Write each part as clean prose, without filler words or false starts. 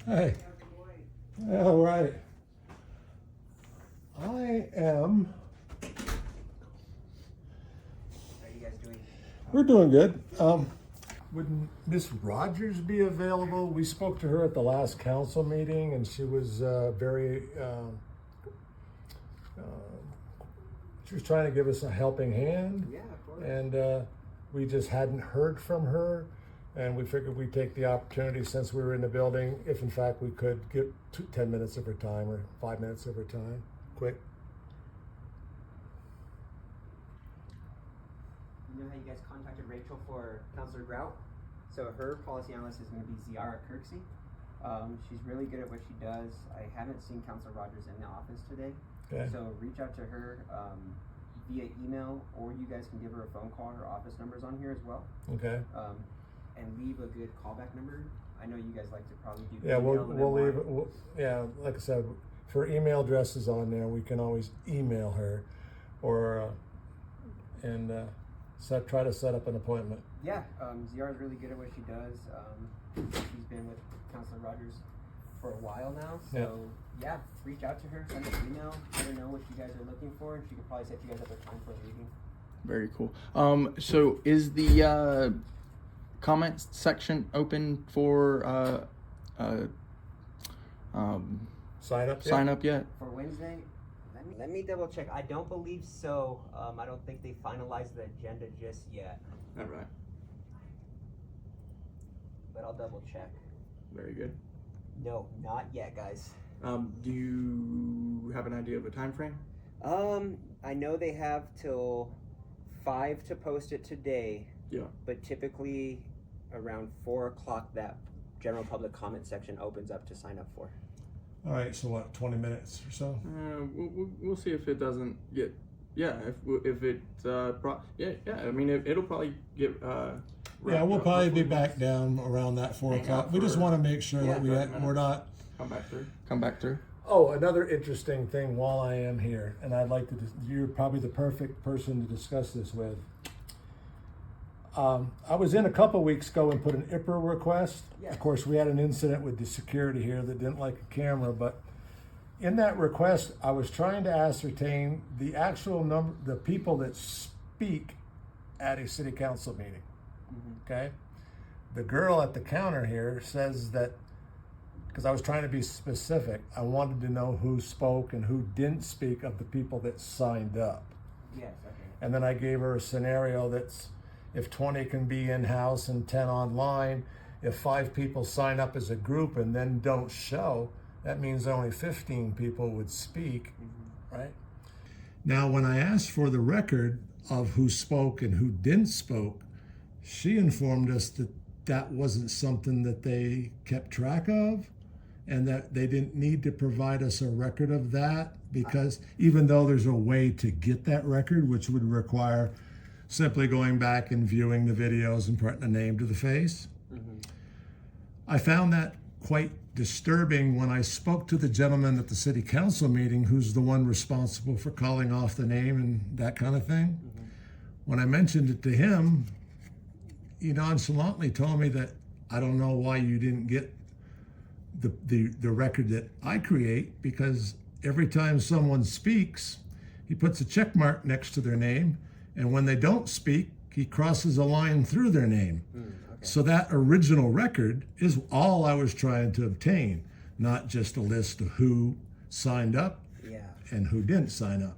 Hey. All right. I am. How are you guys doing? We're doing good. Would Miss Rogers be available? We spoke to her at the last council meeting, and she was very. She was trying to give us a helping hand. Yeah, of course. And we just hadn't heard from her. And we figured we'd take the opportunity since we were in the building, if in fact we could get 10 minutes of her time or 5 minutes of her time, quick. You know how you guys contacted Rachel for Counselor Grout? So her policy analyst is going to be Ziara Kirksey. She's really good at what she does. I haven't seen Counselor Rogers in the office today. Okay. So reach out to her via email, or you guys can give her a phone call. Her office number's on here as well. Okay. And leave a good callback number. I know you guys like to probably do. Yeah, we'll leave it. Yeah, like I said, if her email address is on there, we can always email her, or try to set up an appointment. Yeah, Ziara's really good at what she does. She's been with Counselor Rogers for a while now, so yeah, reach out to her, send her an email, let her know what you guys are looking for, and she could probably set you guys up a time for a meeting. Very cool. So is the comment section open for Sign up. sign up yet? For Wednesday, let me double check. I don't believe so. I don't think they finalized the agenda just yet, All right. but I'll double check. Very good. No, not yet, guys. Do you have an idea of a time frame? I know they have till 5 to post it today. Yeah. But typically around 4 o'clock that general public comment section opens up to sign up for. All right. So what? 20 minutes or so. We'll see if it doesn't get. Yeah. If it. I mean, it'll probably get. Yeah, we'll probably be back down around that 4 o'clock. We just want to make sure that we're not. Come back through. Oh, another interesting thing while I am here, and I'd like to. You're probably the perfect person to discuss this with. I was in a couple weeks ago and put an IPRA request. Yes. Of course, we had an incident with the security here that didn't like a camera, but in that request, I was trying to ascertain the actual number, the people that speak at a city council meeting. Mm-hmm. Okay? The girl at the counter here says that, because I was trying to be specific, I wanted to know who spoke and who didn't speak of the people that signed up. Yes, okay. And then I gave her a scenario that's, if 20 can be in-house and 10 online, if 5 people sign up as a group and then don't show, that means only 15 people would speak, right? Now, when I asked for the record of who spoke and who didn't spoke, she informed us that that wasn't something that they kept track of, and that they didn't need to provide us a record of that, because even though there's a way to get that record, which would require simply going back and viewing the videos and putting a name to the face. Mm-hmm. I found that quite disturbing when I spoke to the gentleman at the city council meeting, who's the one responsible for calling off the name and that kind of thing. Mm-hmm. When I mentioned it to him, he nonchalantly told me that I don't know why you didn't get the record that I create, because every time someone speaks, he puts a check mark next to their name, and when they don't speak, he crosses a line through their name. Okay. So that original record is all I was trying to obtain, not just a list of who signed up and who didn't sign up.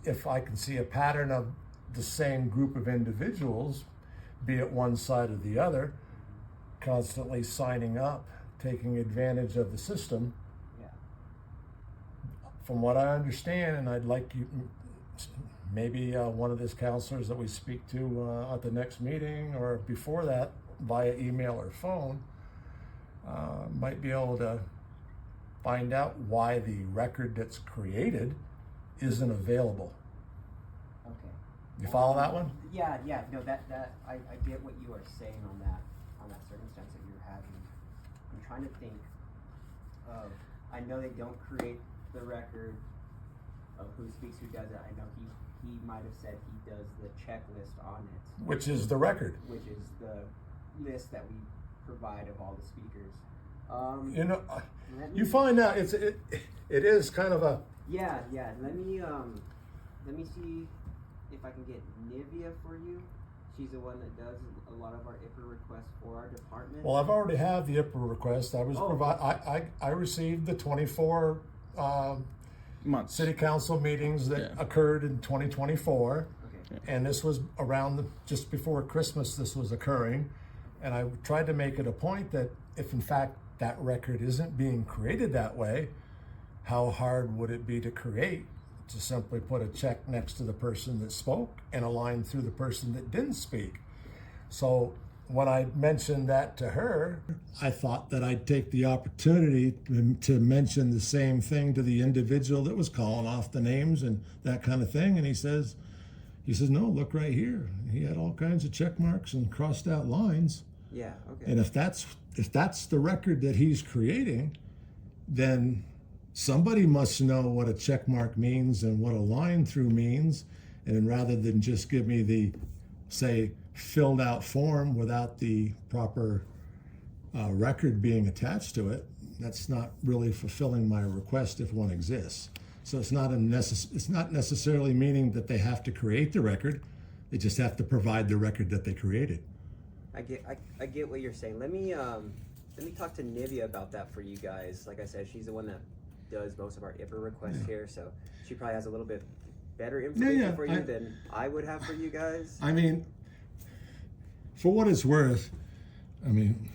If I can see a pattern of the same group of individuals, be it one side or the other, constantly signing up, taking advantage of the system. Yeah. From what I understand, and I'd like you, maybe one of these counselors that we speak to at the next meeting or before that via email or phone might be able to find out why the record that's created isn't available. Okay. You follow that one? Yeah. No, that I get what you are saying on that circumstance that you're having. I'm trying to think of. I know they don't create the record of who speaks, who does it. I know he might have said he does the checklist on it, Which is the record. which is the list that we provide of all the speakers. You know, let you me- find out it is kind of a, Yeah. Let me see if I can get Nivea for you. She's the one that does a lot of our IPRA requests for our department. well, I've already had the IPRA request. I was Oh. I received the 24 Months. city council meetings that Yeah. occurred in 2024. Okay. And this was around just before Christmas this was occurring. And I tried to make it a point that if in fact that record isn't being created that way, how hard would it be to create? To simply put a check next to the person that spoke and a line through the person that didn't speak. So when I mentioned that to her, I thought that I'd take the opportunity to mention the same thing to the individual that was calling off the names and that kind of thing. And he says, no, look right here. He had all kinds of check marks and crossed out lines. Yeah. Okay. And if that's the record that he's creating, then somebody must know what a check mark means and what a line through means. And rather than just give me the, say, filled out form without the proper record being attached to it, that's not really fulfilling my request if one exists. So it's not necessarily meaning that they have to create the record. They just have to provide the record that they created. I get what you're saying. Let me talk to Nivea about that for you guys. Like I said, she's the one that does most of our IPRA requests here, so she probably has a little bit better information for you than I would have for you guys. I mean, for what it's worth, I mean,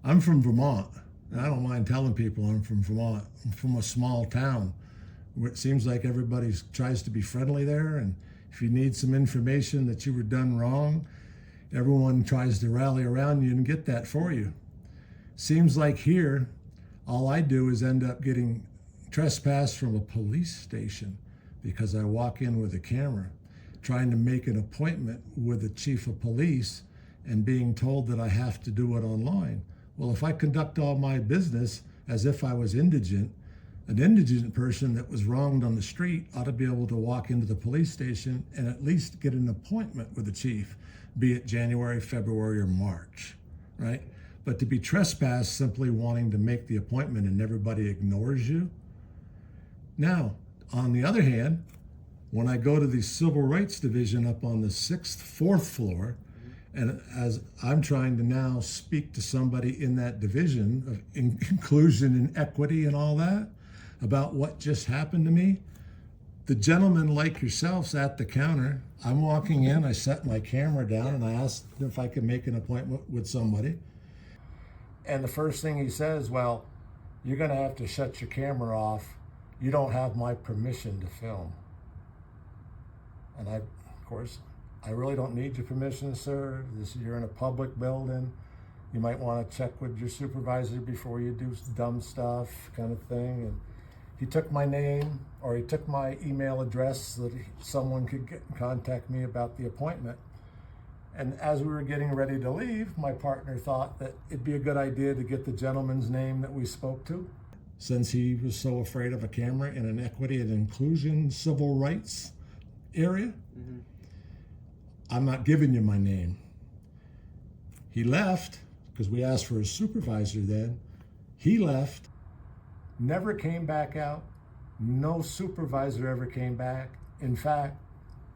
I'm from Vermont, and I don't mind telling people I'm from Vermont. I'm from a small town where it seems like everybody tries to be friendly there, and if you need some information that you were done wrong, everyone tries to rally around you and get that for you. Seems like here, all I do is end up getting trespassed from a police station because I walk in with a camera trying to make an appointment with the chief of police and being told that I have to do it online. Well, if I conduct all my business as if I was indigent, an indigent person that was wronged on the street ought to be able to walk into the police station and at least get an appointment with the chief, be it January, February, or March, right? But to be trespassed simply wanting to make the appointment and everybody ignores you. Now, on the other hand, when I go to the Civil Rights Division up on the fourth floor, and as I'm trying to now speak to somebody in that division of inclusion and equity and all that, about what just happened to me, the gentleman like yourselves at the counter, I'm walking in, I set my camera down and I asked if I could make an appointment with somebody. And the first thing he says, well, you're gonna have to shut your camera off. You don't have my permission to film. And of course, I really don't need your permission, sir. You're in a public building. You might want to check with your supervisor before you do dumb stuff, kind of thing. And he took my name, or he took my email address so that someone could contact me about the appointment. And as we were getting ready to leave, my partner thought that it'd be a good idea to get the gentleman's name that we spoke to. Since he was so afraid of a camera in an equity and inclusion civil rights area, I'm not giving you my name. He left, because we asked for a supervisor then. He left, never came back out. No supervisor ever came back. In fact,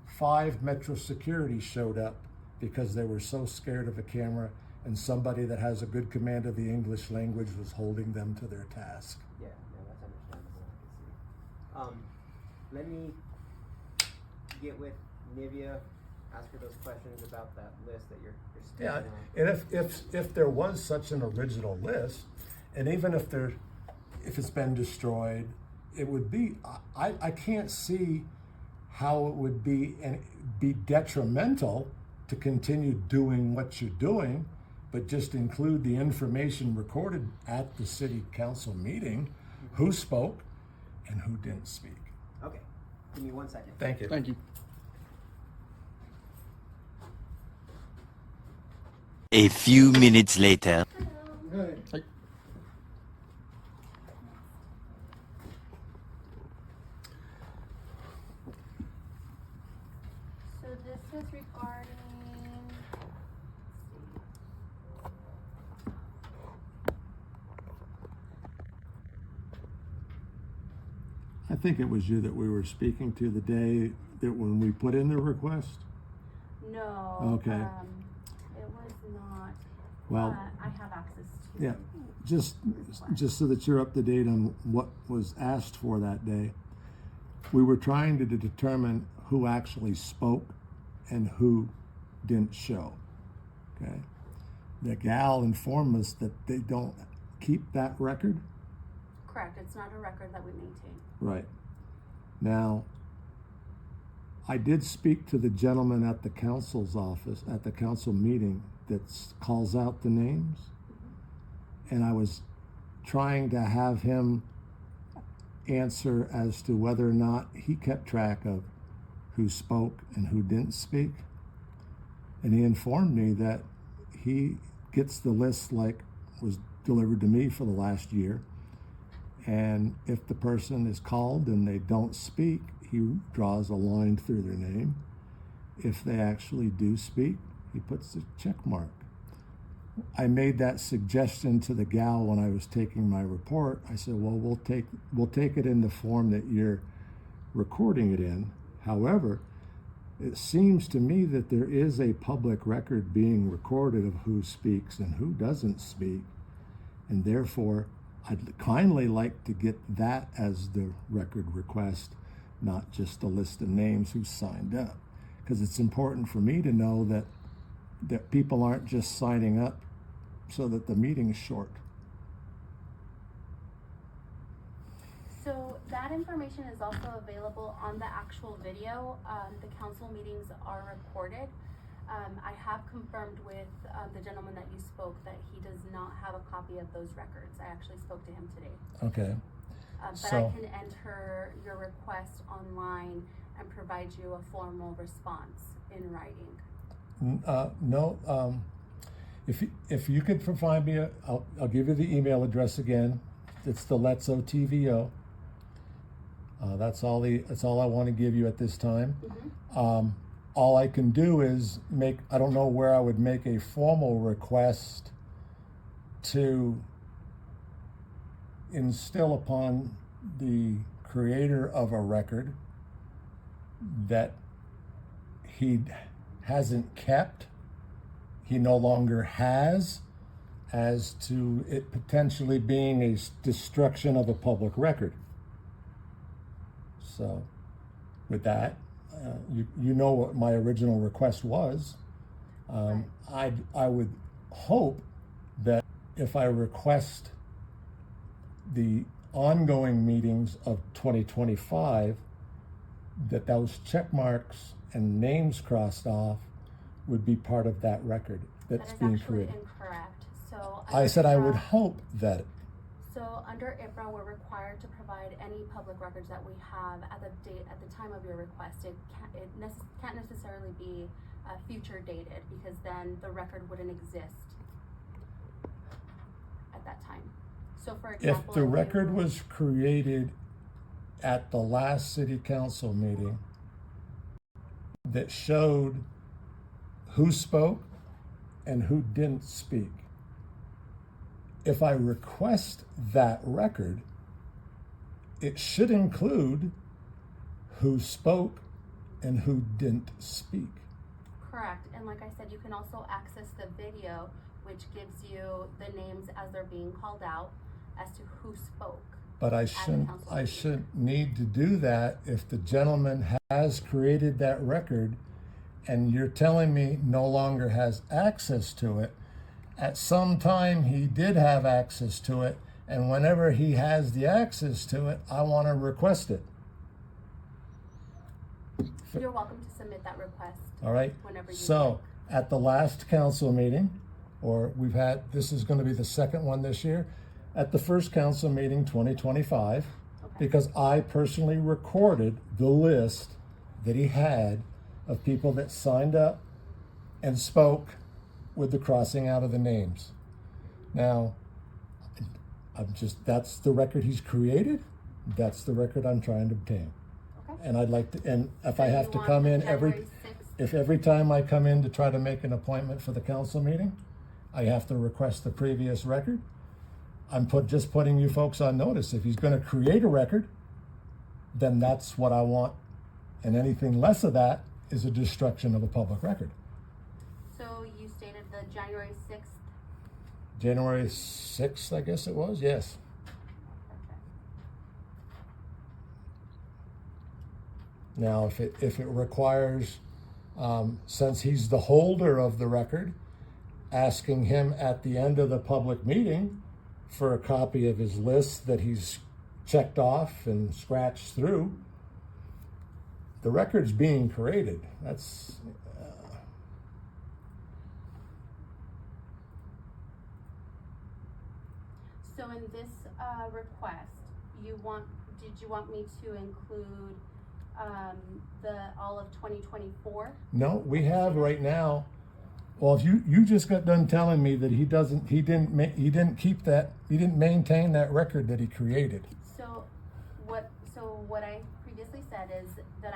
5 Metro Security showed up because they were so scared of a camera, and somebody that has a good command of the English language was holding them to their task. Yeah, no, that's understandable. I can see. Let me get with Nivea, ask her those questions about that list that you're Yeah, stating on. and if there was such an original list, and even if it's been destroyed, it would be, I can't see how it would be detrimental to continue doing what you're doing, but just include the information recorded at the city council meeting, who spoke and who didn't speak. Okay, give me 1 second. Thank you. Thank you. A few minutes later. Hi. So this is regarding, let's see. think it was you that we were speaking to the day that when we put in the request. No. Okay. It was not. Well, I have access to. yeah, just so that you're up to date on what was asked for that day. We were trying to determine who actually spoke and who didn't show. Okay. The gal informed us that they don't keep that record. Correct. It's not a record that we maintain. Right. Now, I did speak to the gentleman at the council's office, at the council meeting, that calls out the names. And I was trying to have him answer as to whether or not he kept track of who spoke and who didn't speak. And he informed me that he gets the list like was delivered to me for the last year. And if the person is called and they don't speak, he draws a line through their name. If they actually do speak, he puts a check mark. I made that suggestion to the gal when I was taking my report. I said, well, we'll take it in the form that you're recording it in. However, it seems to me that there is a public record being recorded of who speaks and who doesn't speak. And therefore, I'd kindly like to get that as the record request, not just a list of names who signed up. Because it's important for me to know that people aren't just signing up so that the meeting is short. So that information is also available on the actual video. The council meetings are recorded. I have confirmed with the gentleman that you spoke that he does not have a copy of those records. I actually spoke to him today. Okay. But So- I can enter your request online and provide you a formal response in writing. No. If you could provide me, I'll give you the email address again. It's the LETZ OTVO. That's all I want to give you at this time. Mm-hmm. All I can do is I don't know where I would make a formal request to instill upon the creator of a record that he hasn't kept, he no longer has, as to it potentially being a destruction of a public record. So with that, you know what my original request was. I would hope that if I request the ongoing meetings of 2025, that those check marks and names crossed off would be part of that record that's being That is actually created. incorrect. So I said I would IPRA hope that. So under IPRA, we're required to provide any public records that we have at the time of your request. It can't necessarily be future dated, because then the record wouldn't exist at that time. So for example, If the record was created at the last city council meeting that showed who spoke and who didn't speak, if I request that record, it should include who spoke and who didn't speak. Correct, and like I said, you can also access the video, which gives you the names as they're being called out as to who spoke. But I shouldn't need to do that if the gentleman has created that record and you're telling me no longer has access to it. At some time he did have access to it, and whenever he has the access to it, I want to request it. You're welcome to submit that request. All right? Whenever you So like. at the last council meeting, or this is going to be the second one this year, at the first council meeting 2025, Okay. because I personally recorded the list that he had of people that signed up and spoke with the crossing out of the names. Now, that's the record he's created. That's the record I'm trying to obtain. Okay. And I'd like to, and if So I you have to want come the in January 6th if every time I come in to try to make an appointment for the council meeting, I have to request the previous record, I'm just putting you folks on notice. If he's gonna create a record, then that's what I want. And anything less of that is a destruction of a public record. So you stated the January 6th. January 6th, I guess it was, yes. Perfect. Now, if it requires, since he's the holder of the record, asking him at the end of the public meeting for a copy of his list that he's checked off and scratched through, the record's being created. That's So in this request, did you want me to include all of 2024? no, we have right now. Well, if you just got done telling me that he didn't maintain that record that he created. So what I previously said is that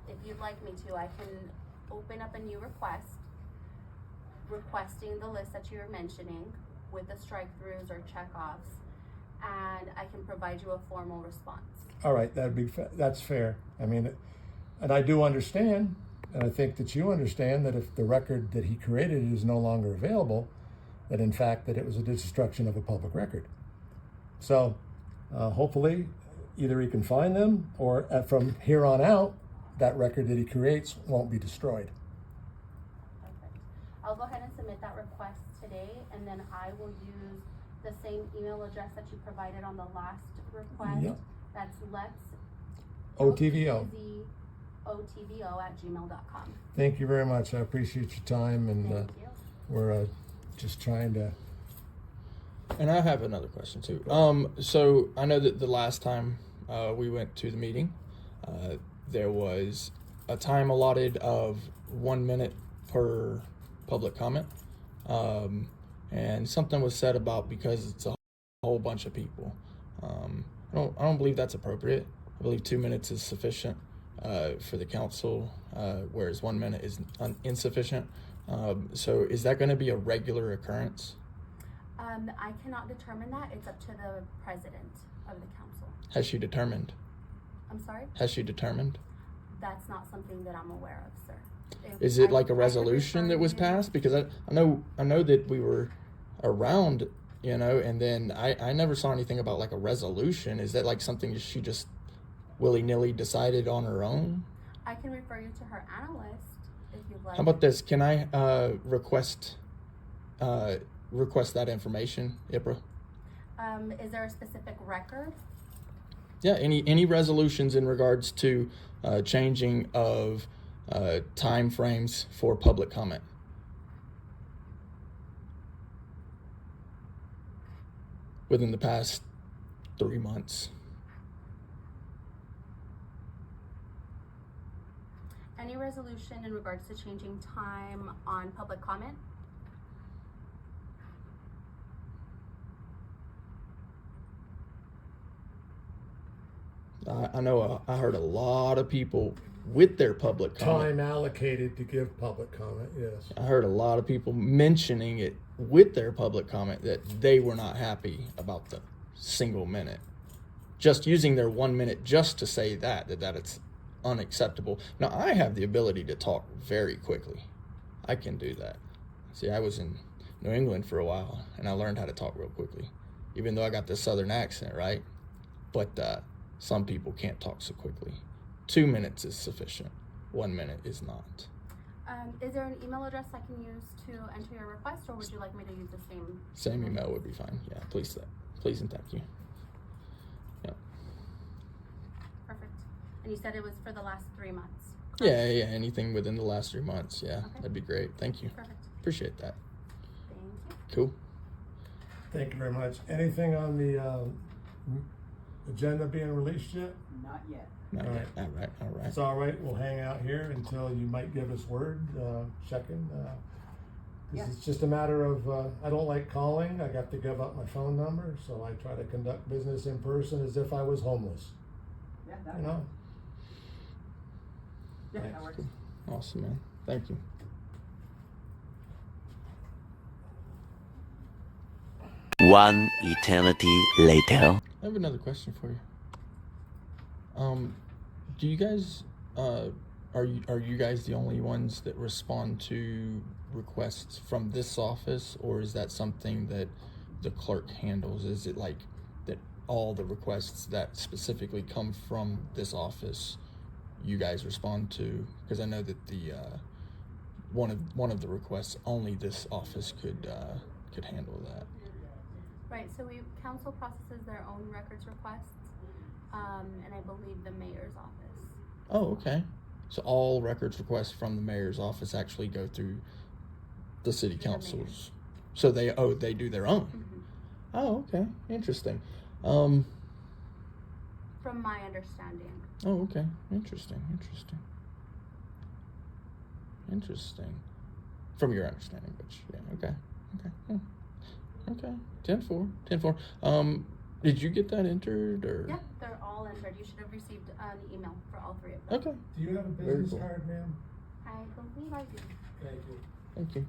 if you'd like me to, I can open up a new request requesting the list that you're mentioning with the strike-throughs or check-offs, and I can provide you a formal response. All right, that's fair. I mean, and I do understand, and I think that you understand that if the record that he created is no longer available, that in fact that it was a destruction of a public record. So hopefully either he can find them, or from here on out, that record that he creates won't be destroyed. Perfect. I'll go ahead and submit that request today, and then I will use the same email address that you provided on the last request. Yep. That's LETZ OTVO. OTVO@gmail.com. Thank you very much. I appreciate your time, and Thank you. we're just trying to. And I have another question too. So I know that the last time we went to the meeting, there was a time allotted of 1 minute per public comment, and something was said about because it's a whole bunch of people. I don't believe that's appropriate. I believe 2 minutes is sufficient for the council, whereas 1 minute is insufficient. So is that going to be a regular occurrence? I cannot determine that. It's up to the president of the council. Has she determined? I'm sorry? Has she determined? That's not something that I'm aware of, sir. Is it like a I could resolution that was refer you- passed? Because I know that we were around, and then I never saw anything about like a resolution. Is that like something she just willy-nilly decided on her own? I can refer you to her analyst if you'd like. How about this? Can I request that information, IPRA? Is there a specific record? Yeah, any resolutions in regards to changing of time frames for public comment? Within the past 3 months. Any resolution in regards to changing time on public comment? I know I heard a lot of people with their public comment. Time allocated to give public comment, yes. I heard a lot of people mentioning it with their public comment that they were not happy about the single minute. Just using their 1 minute just to say that it's unacceptable. Now, I have the ability to talk very quickly. I can do that. See, I was in New England for a while, and I learned how to talk real quickly, even though I got this southern accent, right? But some people can't talk so quickly. 2 minutes is sufficient. 1 minute is not. Is there an email address I can use to enter your request, or would you like me to use the same? Same email would be fine. Yeah, please and thank you. Yeah. Perfect. And you said it was for the last 3 months? Yeah, anything within the last 3 months. Yeah, Okay. that'd be great. Thank you. Perfect. Appreciate that. Thank you. Cool. Thank you very much. Anything on the agenda being released yet? Not yet. All All right. right. All right. It's all right. We'll hang out here until you might give us word, checking. Yeah. It's just a matter of, I don't like calling. I got to give up my phone number, so I try to conduct business in person as if I was homeless, Yeah, you know? Yeah, Thanks. that works. Cool. Awesome, man. Thank you. One eternity later. I have another question for you. Do you guys are you guys the only ones that respond to requests from this office, or is that something that the clerk handles? Is it like that all the requests that specifically come from this office you guys respond to? Because I know that the one of the requests only this office could handle that. Right, so council processes their own records requests, and I believe the mayor's office. Oh, okay. So all records requests from the mayor's office actually go through the city Through the councils. So they do their own. Mm-hmm. Oh, okay. Interesting. From my understanding. Oh, okay. Interesting. From your understanding, but yeah, okay. Okay. 10-4. Did you get that entered or? Yeah, they're all entered. You should have received an email for all three of them. Okay. Do you have a Very business cool. card, ma'am? I believe I do. Thank you. Thank you.